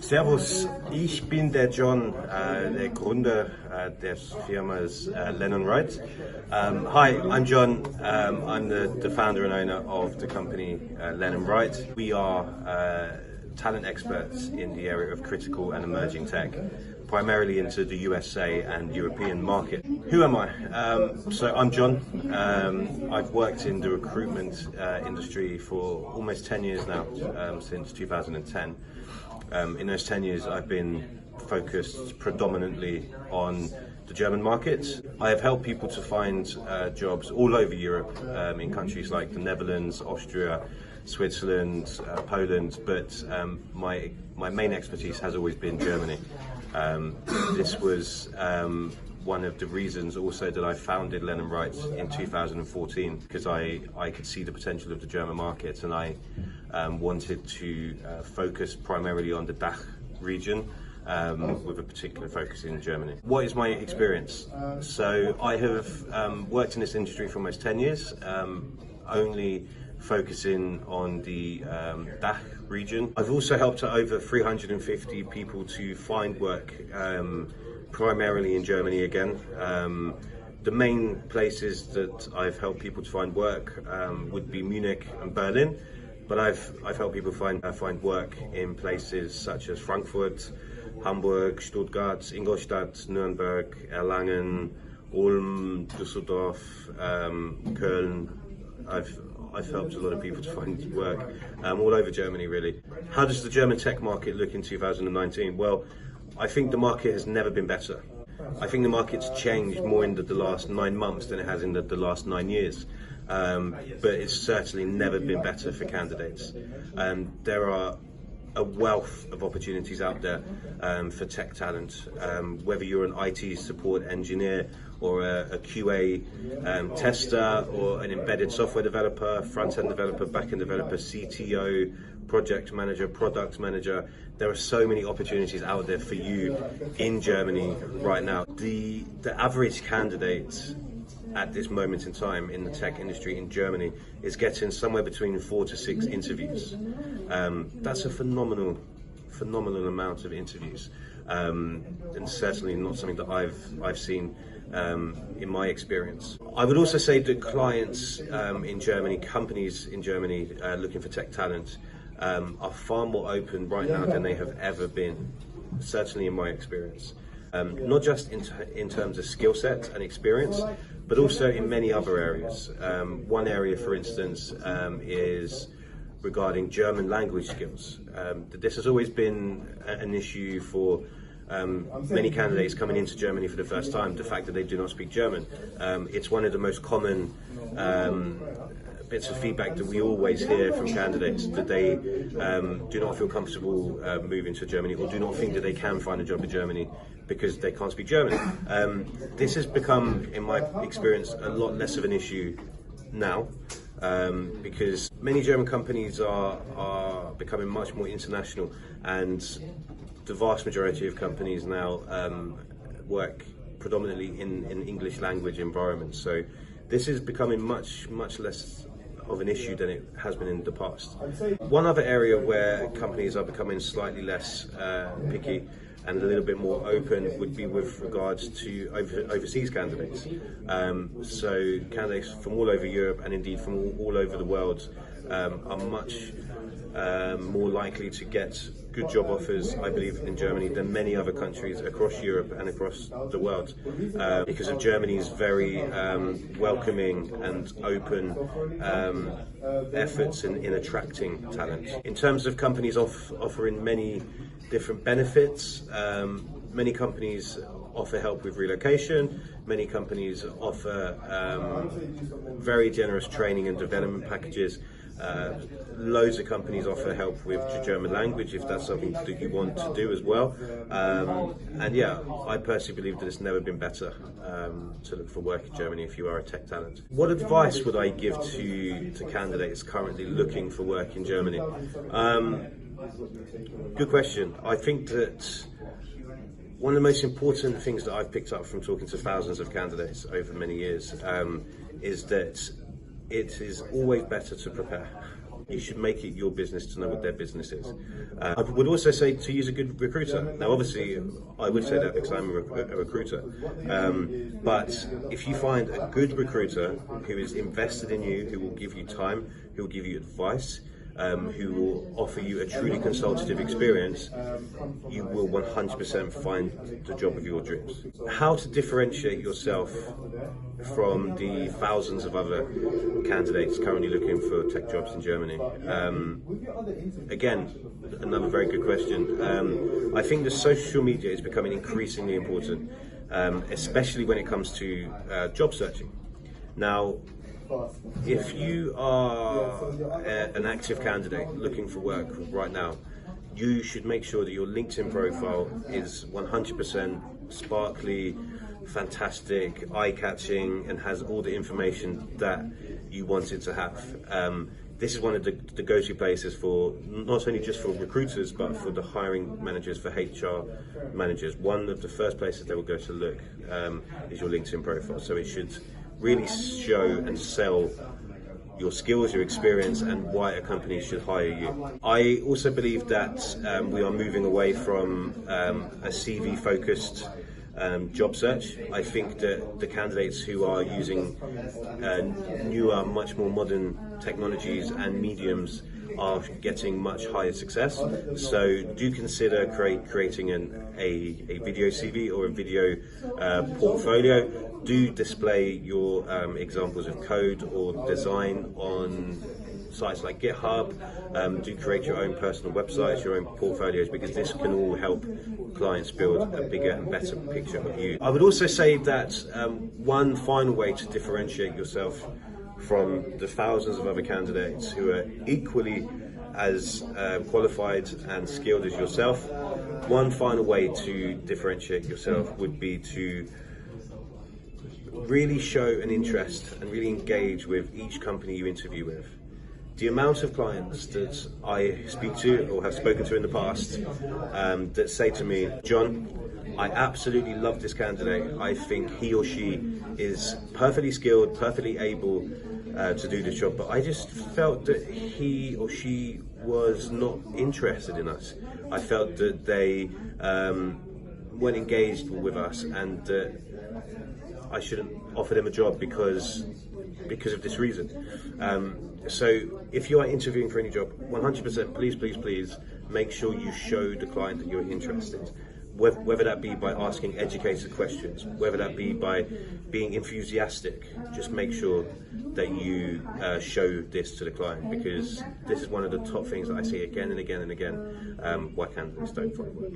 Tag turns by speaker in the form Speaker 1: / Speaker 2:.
Speaker 1: Servus, ich bin der John, der Gründer des Firmas Lennon Wright. Hi, I'm John. I'm the founder and owner of the company Lennon Wright. We are talent experts in the area of critical and emerging tech, primarily into the USA and European market. Who am I? So I'm John. I've worked in the recruitment industry for almost 10 years now, since 2010. In those 10 years I've been focused predominantly on the German market. I have helped people to find jobs all over Europe, in countries like the Netherlands, Austria, Switzerland, Poland, but my main expertise has always been Germany. This was one of the reasons also that I founded Lennon Wright in 2014, because I could see the potential of the German market, and I wanted to focus primarily on the DACH region, with a particular focus in Germany. What is my experience? So I have worked in this industry for almost 10 years, only focusing on the DACH region. I've also helped over 350 people to find work, primarily in Germany again. The main places that I've helped people to find work would be Munich and Berlin, but I've helped people find work in places such as Frankfurt, Hamburg, Stuttgart, Ingolstadt, Nuremberg, Erlangen, Ulm, Düsseldorf, Köln. I've helped a lot of people to find work all over Germany, really. How does the German tech market look in 2019? Well, I think the market has never been better. I think the market's changed more in the last 9 months than it has in the last 9 years. But it's certainly never been better for candidates. There are a wealth of opportunities out there for tech talent, whether you're an IT support engineer or a QA tester, or an embedded software developer, front-end developer, back-end developer, CTO, project manager, product manager. There are so many opportunities out there for you in Germany right now. The average candidate at this moment in time in the tech industry in Germany is getting somewhere between 4 to 6 interviews. That's a phenomenal amount of interviews, and certainly not something that I've seen in my experience. I would also say that clients in Germany, companies in Germany looking for tech talent are far more open right now than they have ever been, certainly in my experience. Not just in terms of skill set and experience, but also in many other areas. One area, for instance, is regarding German language skills. This has always been an issue for many candidates coming into Germany for the first time, the fact that they do not speak German. It's one of the most common bits of feedback that we always hear from candidates, that they do not feel comfortable moving to Germany, or do not think that they can find a job in Germany because they can't speak German. This has become, in my experience, a lot less of an issue now, because many German companies are becoming much more international, and the vast majority of companies now work predominantly in English language environments. So this is becoming much less of an issue than it has been in the past. One other area where companies are becoming slightly less picky and a little bit more open would be with regards to overseas candidates. So candidates from all over Europe, and indeed from all over the world, are much more likely to get good job offers, I believe, in Germany than many other countries across Europe and across the world, because of Germany's very welcoming and open efforts in attracting talent. In terms of companies offering many different benefits, many companies offer help with relocation. Many companies offer very generous training and development packages. Loads of companies offer help with the German language if that's something that you want to do as well. And yeah, I personally believe that it's never been better to look for work in Germany if you are a tech talent. What advice would I give to candidates currently looking for work in Germany? Good question. I think that one of the most important things that I've picked up from talking to thousands of candidates over many years is that it is always better to prepare. you should make it your business to know what their business is. I would also say to use a good recruiter. Now, obviously, I would say that because I'm a recruiter. But if you find a good recruiter who is invested in you, who will give you time, who will give you advice, who will offer you a truly consultative experience, you will 100% find the job of your dreams. How to differentiate yourself from the thousands of other candidates currently looking for tech jobs in Germany? Again, another very good question. I think the social media is becoming increasingly important, especially when it comes to job searching. Now, if you are an active candidate looking for work right now, you should make sure that your LinkedIn profile is 100% sparkly, fantastic, eye-catching, and has all the information that you want it to have. This is one of the go-to places for not only just for recruiters, but for the hiring managers, for HR managers. One of the first places they will go to look is your LinkedIn profile. So it should really show and sell your skills, your experience, and why a company should hire you. I also believe that we are moving away from a CV-focused job search. I think that the candidates who are using newer, much more modern technologies and mediums are getting much higher success. So do consider creating a video CV or a video portfolio. Do display your examples of code or design on sites like GitHub. Do create your own personal websites, your own portfolios, because this can all help clients build a bigger and better picture of you. I would also say that one final way to differentiate yourself from the thousands of other candidates who are equally as qualified and skilled as yourself, one final way to differentiate yourself would be to really show an interest and really engage with each company you interview with. The amount of clients that I speak to or have spoken to in the past that say to me, John, I absolutely love this candidate. I think he or she is perfectly skilled, perfectly able to do this job, but I just felt that he or she was not interested in us. I felt that they weren't engaged with us, and that I shouldn't offer them a job because of this reason. So if you are interviewing for any job, 100%, please make sure you show the client that you're interested. Whether that be by asking educated questions, whether that be by being enthusiastic, just make sure that you show this to the client, because this is one of the top things that I see again and again and again, why candidates don't find work.